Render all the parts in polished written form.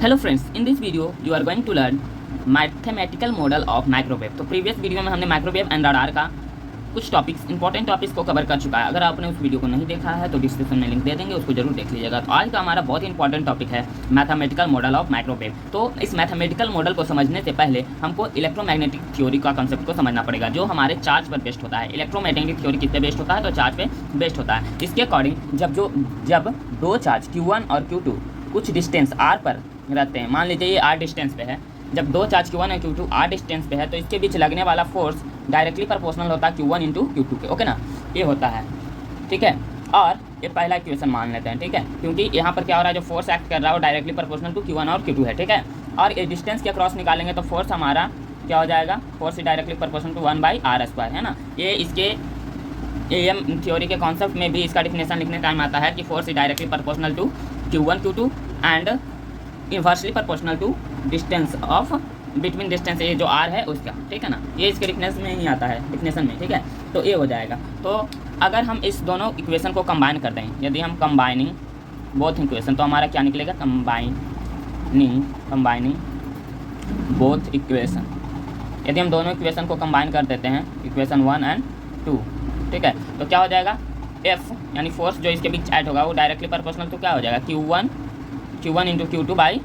Hello friends, in this video you are going to learn mathematical model of microwave. तो previous video में हमने microwave and radar का कुछ topics important topics को cover कर चुका है। अगर आपने उस वीडियो को नहीं देखा है तो डिस्क्रिप्शन में लिंक दे देंगे, उसको जरूर देख लीजिएगा। तो आज का हमारा बहुत इंपॉर्टेंट टॉपिक है मैथमेटिकल मॉडल ऑफ माइक्रोवेव। तो इस मैथमेटिकल मॉडल को समझने से पहले हमको इलेक्ट्रोमैग्नेटिक थ्योरी का कंसेप्ट को समझना पड़ेगा, जो हमारे चार्ज पर बेस्ड होता है। इलेक्ट्रोमैग्नेटिक थ्योरी किस पे बेस्ड होता है? तो चार्ज पे बेस्ड होता है। इसके अकॉर्डिंग जब दो चार्ज Q1 और Q2 कुछ डिस्टेंस r पर रहते हैं, मान लीजिए ये r डिस्टेंस पे है, जब दो चार्ज Q1 और Q2 r डिस्टेंस पे है तो इसके बीच लगने वाला फोर्स डायरेक्टली प्रोपोर्शनल होता है Q1 इंटू Q2 के। ओके ना, ये होता है, ठीक है। और ये पहला इक्वेशन मान लेते हैं, ठीक है, क्योंकि यहाँ पर क्या हो रहा है, जो फोर्स एक्ट कर रहा है वो डायरेक्टली प्रोपोर्शनल टू Q1 और Q2 है, ठीक है। और ये डिस्टेंस के अक्रॉस निकालेंगे तो फोर्स हमारा क्या हो जाएगा, force directly proportional to 1/r², है ना। ये इसके एम थ्योरी के कॉन्सेप्ट में भी इसका डिफिनेशन लिखने टाइम आता है कि force is directly proportional to Q1 Q2 and inversely proportional to distance of between distance ये जो r है उसका, ठीक है ना। ये इसके डिफिनेशन में ही आता है, डिफिनेशन में, ठीक है। तो ये हो जाएगा। तो अगर हम इस दोनों इक्वेशन को कंबाइन कर दें, यदि हम कंबाइनिंग बोथ इक्वेशन, तो हमारा क्या निकलेगा, कंबाइनिंग बोथ इक्वेशन। यदि हम दोनों इक्वेशन को कंबाइन कर देते हैं, इक्वेशन 1 एंड 2, ठीक है, तो क्या हो जाएगा, F यानी फोर्स जो इसके बीच ऐड होगा वो डायरेक्टली प्रोपोर्शनल तो क्या हो जाएगा, Q1 इंटू Q2/r²,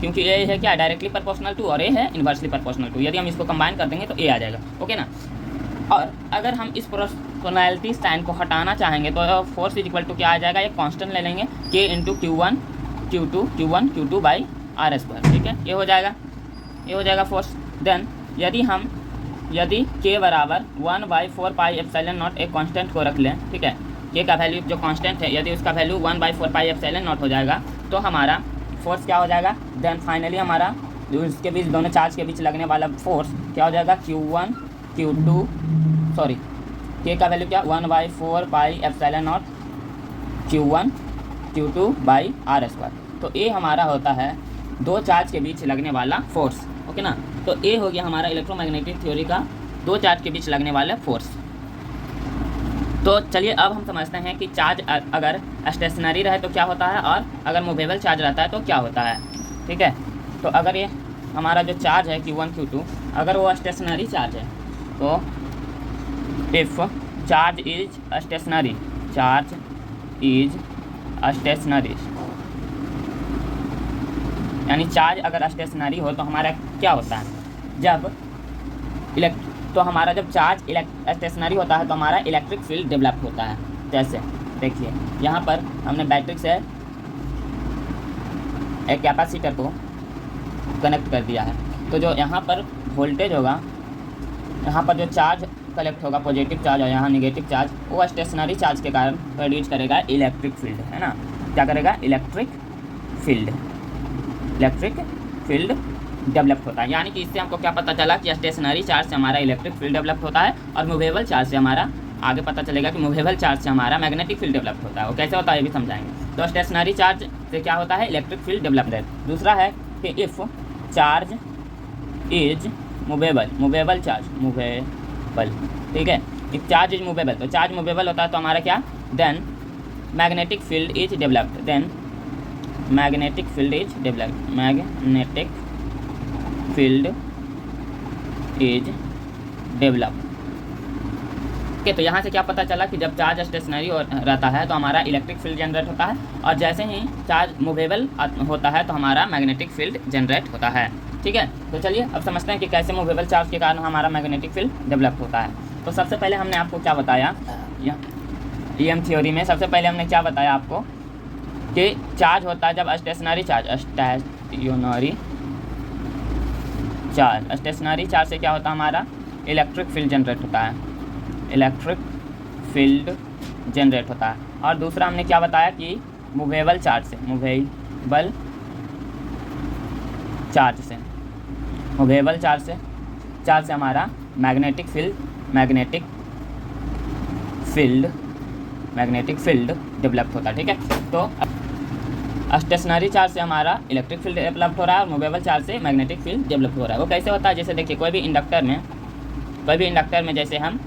क्योंकि ए है क्या, डायरेक्टली प्रोपोर्शनल टू, और ए है इन्वर्सली प्रोपोर्शनल टू। यदि हम इसको कंबाइन कर देंगे तो ए आ जाएगा, ओके ना। और अगर हम इस प्रोपोर्शनैलिटी साइन को हटाना चाहेंगे तो फोर्स इज इक्वल टू क्या आ जाएगा, एक कांस्टेंट ले लेंगे K इंटू Q1 Q2/r², ठीक है। ये हो जाएगा फोर्स। देन यदि K बराबर 1/4πε0 एक कांस्टेंट को रख लें, ठीक है, K का वैल्यू जो कांस्टेंट है, यदि उसका वैल्यू 1/4πε0 हो जाएगा तो हमारा फोर्स क्या हो जाएगा, देन फाइनली हमारा जो इसके बीच दोनों चार्ज के बीच लगने वाला फोर्स क्या हो जाएगा, K का वैल्यू क्या, 1/4πε0 Q1 Q2/r²। तो ये हमारा होता है दो चार्ज के बीच लगने वाला फोर्स, ओके ना। तो ये हो गया हमारा इलेक्ट्रोमैग्नेटिक थ्योरी का दो चार्ज के बीच लगने वाला फोर्स। तो चलिए अब हम समझते हैं कि चार्ज अगर स्टेशनरी रहे तो क्या होता है, और अगर मूवेबल चार्ज रहता है तो क्या होता है, ठीक है। तो अगर ये हमारा जो चार्ज है Q1 Q2 अगर वो स्टेशनरी चार्ज है, तो इफ़ चार्ज इज स्टेशनरी यानी चार्ज अगर स्टेशनरी हो तो हमारा क्या होता है, तो हमारा जब चार्ज स्टेशनरी होता है तो हमारा इलेक्ट्रिक फील्ड डेवलप होता है। जैसे देखिए यहाँ पर हमने बैटरी से एक कैपेसिटर को कनेक्ट कर दिया है, तो जो यहाँ पर वोल्टेज होगा, यहाँ पर जो चार्ज कलेक्ट होगा पॉजिटिव चार्ज और यहाँ नेगेटिव चार्ज, वो स्टेशनरी चार्ज के कारण प्रोड्यूस करेगा इलेक्ट्रिक फील्ड, है ना। क्या करेगा, इलेक्ट्रिक फील्ड डेवलप होता है। यानी कि इससे हमको क्या पता चला कि स्टेशनरी चार्ज से हमारा इलेक्ट्रिक फील्ड डेवलप होता है, और मूवेबल चार्ज से हमारा आगे पता चलेगा कि मूवेबल चार्ज से हमारा मैग्नेटिक फील्ड डेवलप होता है। वो कैसे होता है ये भी समझाएंगे। तो स्टेशनरी चार्ज से क्या होता है, इलेक्ट्रिक फील्ड डेवलप। दूसरा है कि if charge is movable charge, ठीक है, इफ चार्ज इज मूवेबल, तो चार्ज मूवेबल होता है तो हमारा क्या, then magnetic field is developed, magnetic field is developed. Okay, तो यहाँ से क्या पता चला कि जब चार्ज स्टेशनरी रहता है तो हमारा इलेक्ट्रिक फील्ड जनरेट होता है, और जैसे ही चार्ज मूवेबल होता है तो हमारा मैग्नेटिक फील्ड जनरेट होता है, ठीक है। तो चलिए अब समझते हैं कि कैसे मूवेबल चार्ज के कारण हमारा मैग्नेटिक फील्ड डेवलप होता है। तो सबसे पहले हमने आपको क्या बताया, EM थ्योरी में सबसे पहले हमने क्या बताया आपको कि चार्ज होता है जब स्टेशनरी चार्ज से क्या होता है, हमारा इलेक्ट्रिक फील्ड जनरेट होता है, और दूसरा हमने क्या बताया कि मूवेबल चार्ज से हमारा मैग्नेटिक फील्ड डेवलप होता है, ठीक है। तो स्टेशनरी चार्ज से हमारा इलेक्ट्रिक फील्ड डेवलप हो रहा है और मूवेबल चार्ज से मैग्नेटिक फील्ड डेवलप हो रहा है। वो कैसे होता है, जैसे देखिए कोई भी इंडक्टर में जैसे हम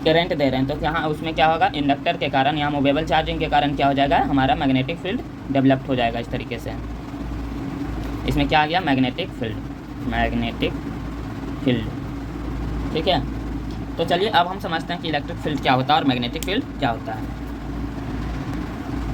करंट दे रहे हैं तो यहाँ उसमें क्या होगा, इंडक्टर के कारण यहाँ मूवेबल चार्जिंग के कारण क्या हो जाएगा, हमारा मैग्नेटिक फील्ड डेवलप्ड हो जाएगा इस तरीके से। इसमें क्या आ गया, मैग्नेटिक फील्ड, मैग्नेटिक फील्ड। ठीक है, तो चलिए अब हम समझते हैं कि इलेक्ट्रिक फील्ड क्या होता है और मैग्नेटिक फील्ड क्या होता है।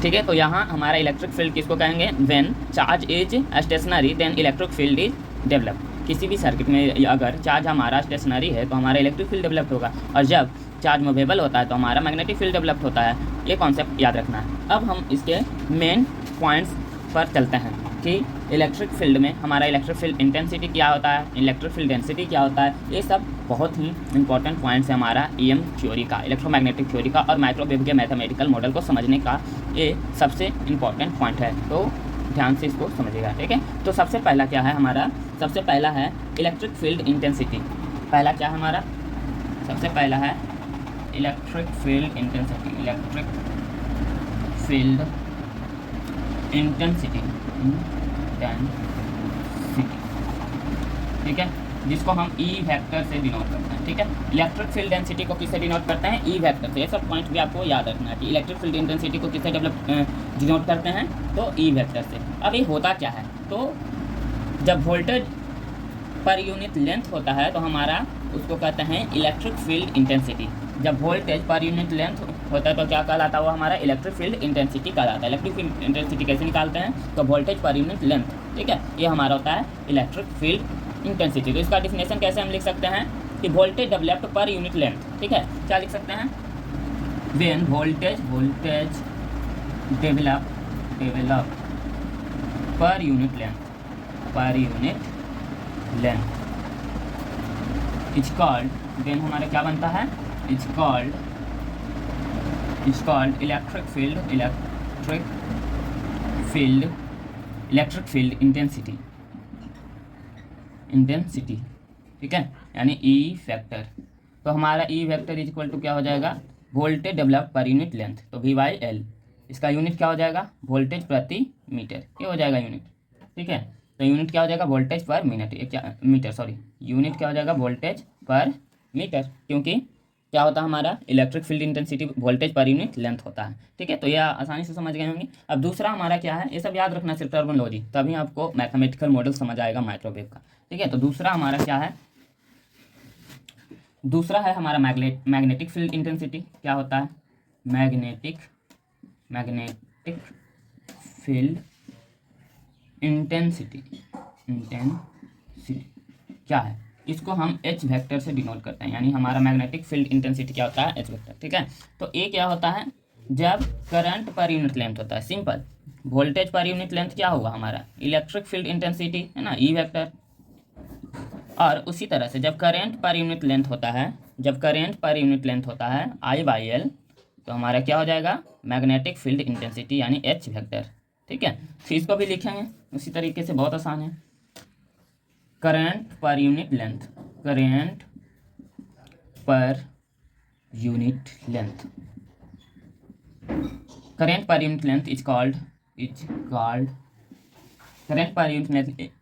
ठीक है, तो यहाँ हमारा इलेक्ट्रिक फील्ड किसको कहेंगे, when charge is stationary then electric field is develop. किसी भी सर्किट में अगर चार्ज हमारा स्टेशनरी है तो हमारा इलेक्ट्रिक फील्ड डेवलप होगा, और जब चार्ज मूवेबल होता है तो हमारा मैग्नेटिक फील्ड डेवलप होता है। ये कॉन्सेप्ट याद रखना है। अब हम इसके मेन पॉइंट्स पर चलते हैं कि इलेक्ट्रिक फील्ड में हमारा इलेक्ट्रिक फील्ड इंटेंसिटी क्या होता है, इलेक्ट्रिक फील्ड डेंसिटी क्या होता है। ये सब बहुत ही इंपॉर्टेंट पॉइंट्स है हमारा ईएम थ्योरी का, इलेक्ट्रोमैग्नेटिक थ्योरी का, और माइक्रोवेव के मैथमेटिकल मॉडल को समझने का ये सबसे इंपॉर्टेंट पॉइंट है। तो ध्यान से इसको समझिएगा। ठीक है, तो सबसे पहला क्या है हमारा, सबसे पहला है इलेक्ट्रिक फील्ड इंटेंसिटी। पहला क्या है हमारा, सबसे पहला है electric field intensity, electric field intensity, ठीक है, जिसको हम ई वेक्टर से डिनोट करते हैं। ठीक है, इलेक्ट्रिक फील्ड डेंसिटी को किससे डिनोट करते हैं, ई वेक्टर से। ये सब पॉइंट भी आपको याद रखना है कि इलेक्ट्रिक फील्ड इंटेंसिटी को किससे डिनोट करते हैं, तो ई वेक्टर से। अब ये होता क्या है, तो जब वोल्टेज पर यूनिट लेंथ होता है तो हमारा उसको कहते हैं इलेक्ट्रिक फील्ड इंटेंसिटी। जब वोल्टेज पर यूनिट लेंथ होता है तो क्या कहलाता है, वो हमारा इलेक्ट्रिक फील्ड इंटेंसिटी कहलाता है। इलेक्ट्रिक फील्ड इंटेंसिटी कैसे निकालते हैं, तो वोल्टेज पर यूनिट लेंथ। ठीक है, ये हमारा होता है इलेक्ट्रिक फील्ड इंटेंसिटी। तो इसका डिफिनेशन कैसे हम लिख सकते हैं कि voltage developed per unit length. ठीक है, क्या लिख सकते हैं, when voltage develop per unit length is called, then हमारा क्या बनता है, is called electric field intensity. ठीक है, यानी ई फैक्टर। तो हमारा E vector is equal to क्या हो जाएगा, voltage develop per unit length, तो V/L। इसका यूनिट क्या हो जाएगा, वोल्टेज प्रति मीटर, ये हो जाएगा यूनिट। ठीक है, तो यूनिट क्या हो जाएगा, वोल्टेज पर मिनट, मीटर, सॉरी, यूनिट क्या हो जाएगा, वोल्टेज पर मीटर, क्योंकि क्या होता है हमारा इलेक्ट्रिक फील्ड इंटेंसिटी वोल्टेज पर यूनिट लेंथ होता है। ठीक है, तो यह आसानी से समझ गए होंगे। अब दूसरा हमारा क्या है, ये सब याद रखना सिर्फ टर्मिनोलॉजी, तभी आपको मैथमेटिकल मॉडल समझ आएगा माइक्रोवेव का। ठीक है, तो दूसरा हमारा क्या है, दूसरा है हमारा मैग्नेटिक फील्ड इंटेंसिटी। क्या होता है, मैग्नेटिक फील्ड इंटेंसिटी क्या है, इसको हम एच वेक्टर से डिनोट करते हैं, यानी हमारा मैग्नेटिक फील्ड इंटेंसिटी क्या होता है, एच वेक्टर। ठीक है, तो ए क्या होता है, जब करंट पर यूनिट लेंथ होता है, सिंपल, वोल्टेज पर यूनिट लेंथ क्या होगा हमारा, इलेक्ट्रिक फील्ड इंटेंसिटी है ना, ई वेक्टर। और उसी तरह से जब करेंट पर यूनिट लेंथ होता है, I/L, तो हमारा क्या हो जाएगा, मैग्नेटिक फील्ड इंटेंसिटी, यानी एच वेक्टर। ठीक है, तो इसको भी लिखेंगे उसी तरीके से, बहुत आसान है। करंट पर unit length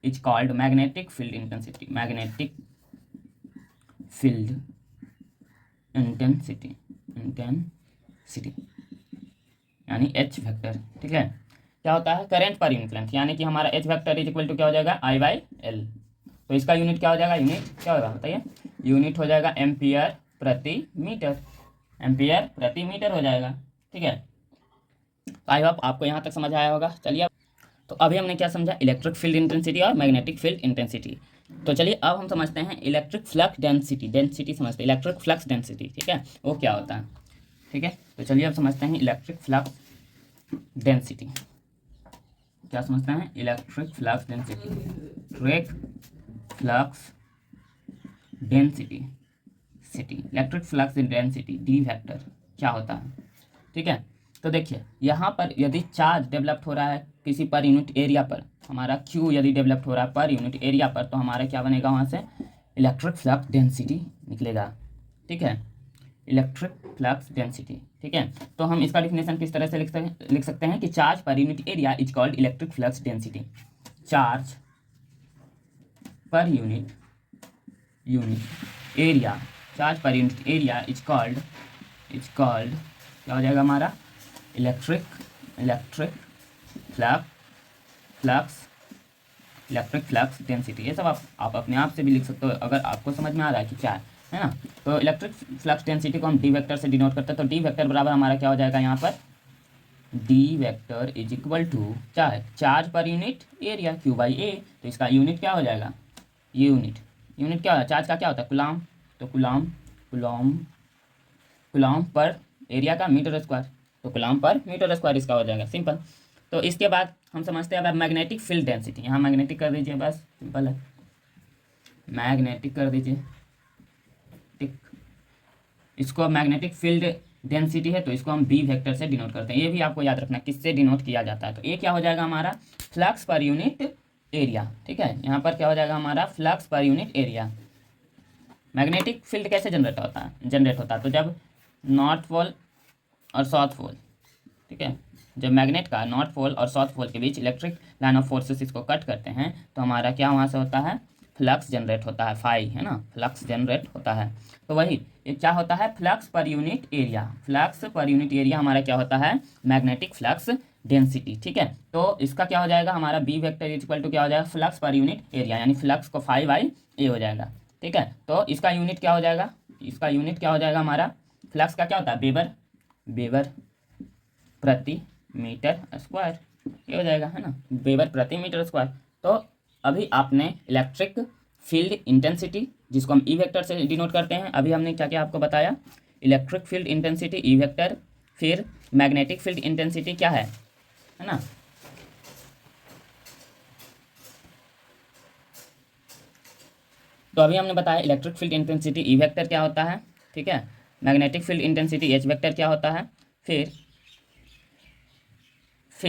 is called magnetic field intensity, यानी एच वेक्टर। ठीक है, क्या होता है, करंट पर यूनिट लेंथ, यानी कि हमारा H vector is equal to क्या हो जाएगा, I/L। तो इसका यूनिट क्या हो जाएगा, यूनिट क्या होगा बताइए, यूनिट हो जाएगा एम्पियर प्रति मीटर हो जाएगा। ठीक है, आई होप आपको यहाँ तक समझ आया होगा। चलिए, तो अभी हमने क्या समझा, इलेक्ट्रिक फील्ड इंटेंसिटी और मैग्नेटिक फील्ड इंटेंसिटी। तो चलिए अब हम समझते हैं इलेक्ट्रिक फ्लक्स डेंसिटी समझते हैं, इलेक्ट्रिक फ्लक्स डेंसिटी। ठीक है, वो क्या होता है। ठीक है, तो चलिए अब समझते हैं इलेक्ट्रिक फ्लक्स डेंसिटी। क्या समझते हैं, electric flux density D vector क्या होता है। ठीक है, तो देखिए यहाँ पर यदि चार्ज डेवलप्ड हो रहा है किसी पर यूनिट एरिया पर, हमारा Q यदि डेवलप्ड हो रहा है पर यूनिट एरिया पर, तो हमारा क्या बनेगा, वहाँ से इलेक्ट्रिक फ्लक्स डेंसिटी निकलेगा। ठीक है, इलेक्ट्रिक फ्लक्स डेंसिटी। ठीक है, तो हम इसका डिफिनेशन किस तरह से लिख सकते हैं कि charge per unit area is called electric flux density. Charge per unit area is called क्या हो जाएगा हमारा, इलेक्ट्रिक इलेक्ट्रिक फ्लक्स डेंसिटी, ये सब आप अपने आप से भी लिख सकते हो अगर आपको समझ में आ रहा है कि क्या है ना। तो इलेक्ट्रिक फ्लक्स डेंसिटी को हम डी वेक्टर से डिनोट करते हैं, तो डी वेक्टर बराबर हमारा क्या हो जाएगा यहाँ पर, D vector is equal to क्या है, charge per unit area Q by A. तो इसका यूनिट क्या हो जाएगा, यूनिट क्या होता है, चार्ज का क्या होता है, कुलाम। तो कुलाम पर एरिया का मीटर स्क्वायर, तो कुलाम पर मीटर स्क्वायर इसका हो जाएगा, सिंपल। तो इसके बाद हम समझते हैं अब मैग्नेटिक फील्ड डेंसिटी, यहाँ मैग्नेटिक कर दीजिए, बस सिंपल है, मैग्नेटिक कर दीजिए, ठीक। इसको मैग्नेटिक फील्ड डेंसिटी है तो इसको हम बी वेक्टर से डिनोट करते हैं, ये भी आपको याद रखना किससे डिनोट किया जाता है। तो ये क्या हो जाएगा हमारा, फ्लक्स पर यूनिट एरिया, ठीक है। यहाँ पर क्या हो जाएगा हमारा, flux per unit area. Magnetic field कैसे जनरेट होता है तो जब नॉर्थ पोल और साउथ पोल, ठीक है, जब मैग्नेट का नॉर्थ पोल और साउथ पोल के बीच इलेक्ट्रिक लाइन ऑफ फोर्सेस इसको कट करते हैं तो हमारा क्या वहाँ से होता है, फ्लक्स जनरेट होता है, फाई है ना, फ्लक्स जनरेट होता है। तो वही ये क्या होता है, flux per unit area, flux per unit area हमारा क्या होता है, मैग्नेटिक फ्लक्स डेंसिटी, ठीक है। तो इसका क्या हो जाएगा हमारा, B vector is equal to क्या हो जाएगा, फ्लक्स पर यूनिट एरिया, यानी फ्लक्स को फाई बाई ए हो जाएगा, ठीक है। तो इसका यूनिट क्या हो जाएगा, इसका यूनिट क्या हो जाएगा हमारा, फ्लक्स का क्या होता है, वेबर प्रति मीटर स्क्वायर, ये हो जाएगा है ना, वेबर प्रति मीटर स्क्वायर। तो अभी आपने इलेक्ट्रिक फील्ड इंटेंसिटी जिसको हम ई वेक्टर से डिनोट करते हैं, अभी हमने क्या क्या आपको बताया, electric field intensity E vector, फिर मैग्नेटिक फील्ड इंटेंसिटी क्या है ना। तो अभी हमने बताया electric field intensity E vector क्या होता है, ठीक है, magnetic field intensity H vector क्या होता है, फिर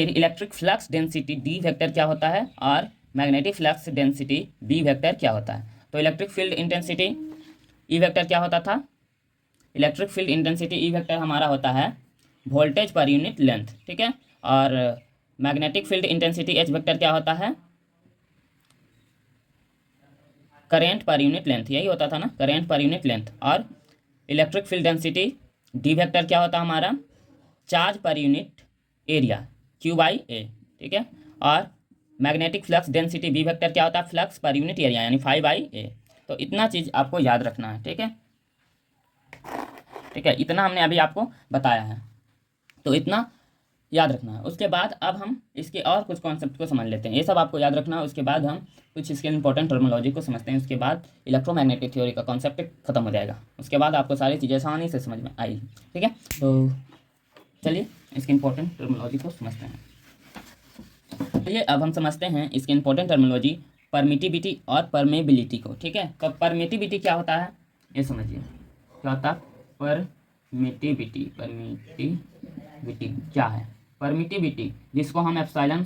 electric flux density D vector क्या होता है, और magnetic flux density B vector क्या होता है। तो electric field intensity E vector क्या होता था, electric field intensity E vector हमारा होता है वोल्टेज पर यूनिट लेंथ, ठीक है। और magnetic field intensity H vector क्या होता है, करेंट पर यूनिट लेंथ, यही होता था ना, करेंट पर यूनिट लेंथ। और electric field density D vector क्या होता है हमारा, charge per unit area Q by A, ठीक है। और magnetic flux density B vector क्या होता है, फ्लक्स पर यूनिट एरिया यानी फाई बाई ए। तो इतना चीज़ आपको याद रखना है, ठीक है, ठीक है, इतना हमने अभी आपको बताया है, तो इतना याद रखना है। उसके बाद अब हम इसके और कुछ कॉन्सेप्ट को समझ लेते हैं, ये सब आपको याद रखना है। उसके बाद हम कुछ इसके इंपॉर्टेंट टर्मिनोलॉजी को समझते हैं, उसके बाद इलेक्ट्रोमैग्नेटिक थ्योरी का कॉन्सेप्ट खत्म हो जाएगा, उसके बाद आपको सारी चीज़ें आसानी से समझ में आई, ठीक है। तो चलिए इसकी इंपॉर्टेंट टर्मिनोलॉजी को समझते हैं। चलिए अब हम समझते हैं इसकी इंपॉर्टेंट टर्मिनोलॉजी परमिटिविटी और परमेबिलिटी को, ठीक है। तो परमिटिविटी क्या होता है ये समझिए, क्या होता है परमिटिविटी क्या है, परमिटिविटी जिसको हम एप्सिलॉन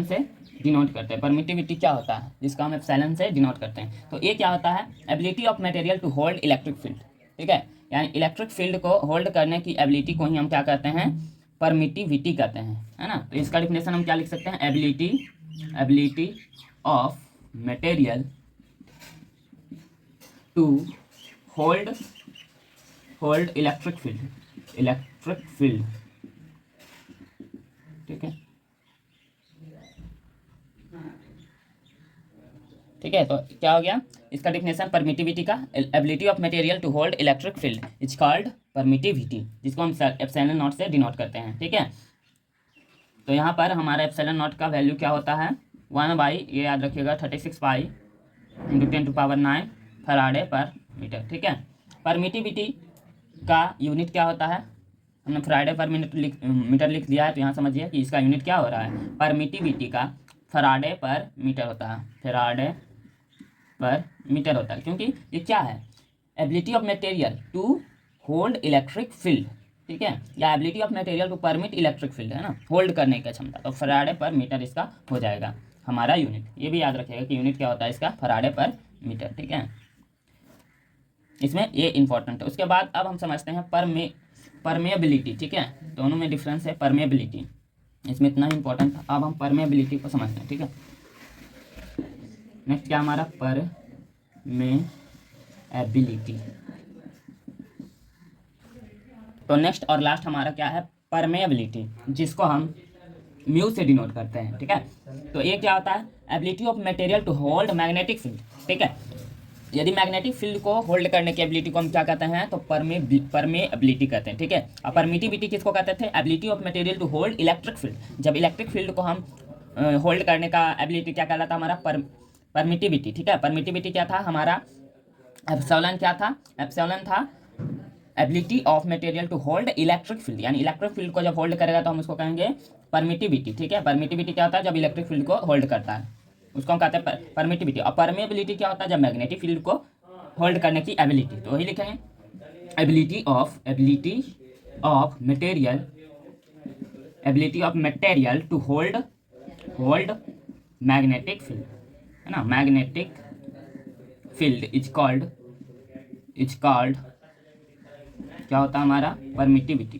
से डिनोट करते हैं, परमिटिविटी क्या होता है जिसका हम एप्सिलॉन से डिनोट करते हैं। तो ये क्या होता है, ability of material to hold electric field, ठीक है, यानी इलेक्ट्रिक फील्ड को होल्ड करने की एबिलिटी को ही हम क्या कहते हैं, परमिटिविटी कहते हैं, है ना। तो इसका डिफिनेशन हम क्या लिख सकते हैं, ability of material to hold electric field, ठीक है, ठीक है। तो क्या हो गया इसका डिफिनेशन, परमिटिविटी का ability of material to hold electric field is called permittivity, जिसको हम एप्सिलॉन नॉट से डिनोट करते हैं, ठीक है। तो यहाँ पर हमारा एप्सिलॉन नॉट का वैल्यू क्या होता है, 1 बाई, ये याद रखिएगा, 36 पाई इंटू 10⁹ फराडे पर मीटर, ठीक है। परमिटिविटी का यूनिट क्या होता है, हमने फराडे पर मीटर लिख दिया है, तो यहाँ समझिए कि इसका यूनिट क्या हो रहा है, परमिटिविटी का फराडे पर मीटर होता है, फराडे पर मीटर होता है, क्योंकि ये क्या है, ability of material to hold electric field, ठीक है, या ability of material to permit electric field, है ना, होल्ड करने की क्षमता। तो फराडे पर मीटर इसका हो जाएगा हमारा यूनिट, ये भी याद रखिएगा कि यूनिट क्या होता है इसका, फराडे पर मीटर, ठीक है, इसमें ये इंपॉर्टेंट है। उसके बाद अब हम समझते हैं परमेबिलिटी, ठीक है, दोनों में डिफरेंस है, परमेबिलिटी इसमें इतना ही इंपॉर्टेंट था। अब हम परमेबिलिटी को समझते हैं, ठीक है। नेक्स्ट क्या हमारा, परमेबिलिटी। तो नेक्स्ट और लास्ट हमारा क्या है, परमेबिलिटी, जिसको हम म्यू से डिनोट करते हैं, ठीक है। तो ये क्या होता है, ability of material to hold magnetic field, ठीक है। यदि मैग्नेटिक फील्ड को होल्ड करने की एबिलिटी को हम क्या कहते हैं, तो परमेबिलिटी कहते हैं, ठीक है। और परमिटिविटी किसको कहते थे, ability of material to hold electric field. जब इलेक्ट्रिक फील्ड को हम होल्ड करने का एबिलिटी क्या कहलाता हमारा, परमिटिविटी, ठीक है। परमिटिविटी क्या था हमारा, एप्सिलॉन क्या था, एप्सिलॉन था ability of material to hold electric field, यानी इलेक्ट्रिक फील्ड को जब होल्ड करेगा तो हम उसको कहेंगे परमिटिविटी, ठीक है। परमिटिविटी क्या होता है, जब इलेक्ट्रिक फील्ड को होल्ड करता है उसको हम कहते हैं परमिटिविटी। और परमेबिलिटी क्या होता है, जब मैग्नेटिक फील्ड को होल्ड करने की एबिलिटी, तो वही लिखेंगे ability of material to hold magnetic field, है ना। मैग्नेटिक फील्ड इज कॉल्ड क्या होता है हमारा, परमेबिलिटी,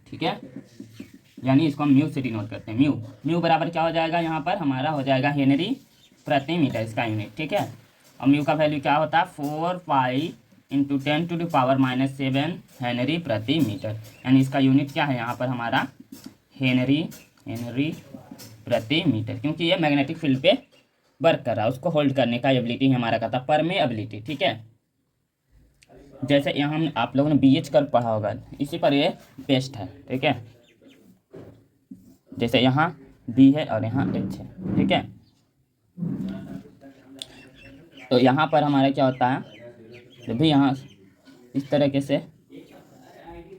ठीक है। यानी इसको हम म्यू से डिनोट करते हैं। म्यू बराबर क्या हो जाएगा, यहाँ पर हमारा हो जाएगा हेनरी प्रति मीटर, इसका यूनिट, ठीक है। और म्यू का वैल्यू क्या होता है, 4 पाई इंटू 10⁻⁷ हेनरी प्रति मीटर, यानी इसका यूनिट क्या है यहाँ पर हमारा, हेनरी प्रति मीटर, क्योंकि ये मैग्नेटिक फील्ड पे वर्क कर रहा है, उसको होल्ड करने का एबिलिटी हमारा कहता है परमेबिलिटी, ठीक है। जैसे यहाँ हम आप लोगों ने BH कर्व पढ़ा होगा, इसी पर ये बेस्ट है, ठीक है। जैसे यहाँ B है और यहाँ H है, ठीक है। तो यहाँ पर हमारा क्या होता है, जब भी यहाँ इस तरीके से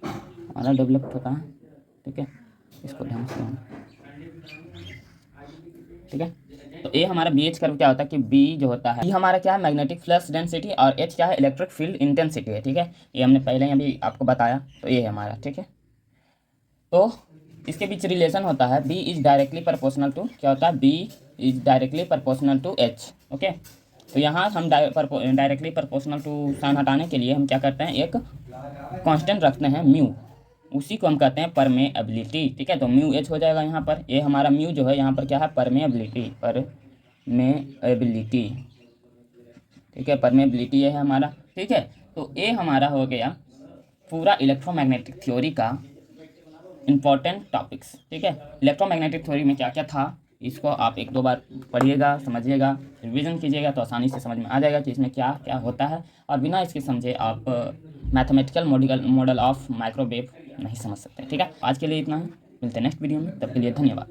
हमारा डेवलप होता है, ठीक है। इसको ध्यान से, ठीक है। तो ये हमारा BH कर्व क्या होता है कि B जो होता है, ये हमारा क्या है, मैग्नेटिक फ्लक्स डेंसिटी, और H क्या है, इलेक्ट्रिक फील्ड इंटेंसिटी है, ठीक है। ये हमने पहले अभी आपको बताया, तो ये है हमारा, ठीक है। तो इसके बीच रिलेशन होता है, B is directly proportional to, क्या होता है, B is directly proportional to H, okay. तो यहाँ हम डायरेक्टली प्रोपोर्शनल टू साइन हटाने के लिए हम क्या करते हैं, एक कांस्टेंट रखते हैं म्यू, उसी को हम कहते हैं परमेबिलिटी, ठीक है। तो म्यू H हो जाएगा यहाँ पर, ये हमारा म्यू जो है यहाँ पर क्या है, परमेबिलिटी, ठीक है। परमेबिलिटी ये है हमारा, ठीक है। तो ये हमारा हो गया पूरा इलेक्ट्रोमैग्नेटिक थ्योरी का इम्पोर्टेंट टॉपिक्स, ठीक है। इलेक्ट्रोमैग्नेटिक थ्योरी में क्या क्या था, इसको आप 1-2 बार पढ़िएगा, समझिएगा, रिवीजन कीजिएगा, तो आसानी से समझ में आ जाएगा कि इसमें क्या क्या होता है। और बिना इसके समझे आप मैथमेटिकल मॉडल ऑफ माइक्रोवेव नहीं समझ सकते, ठीक है। आज के लिए इतना है, मिलते हैं नेक्स्ट वीडियो में, तब के लिए धन्यवाद।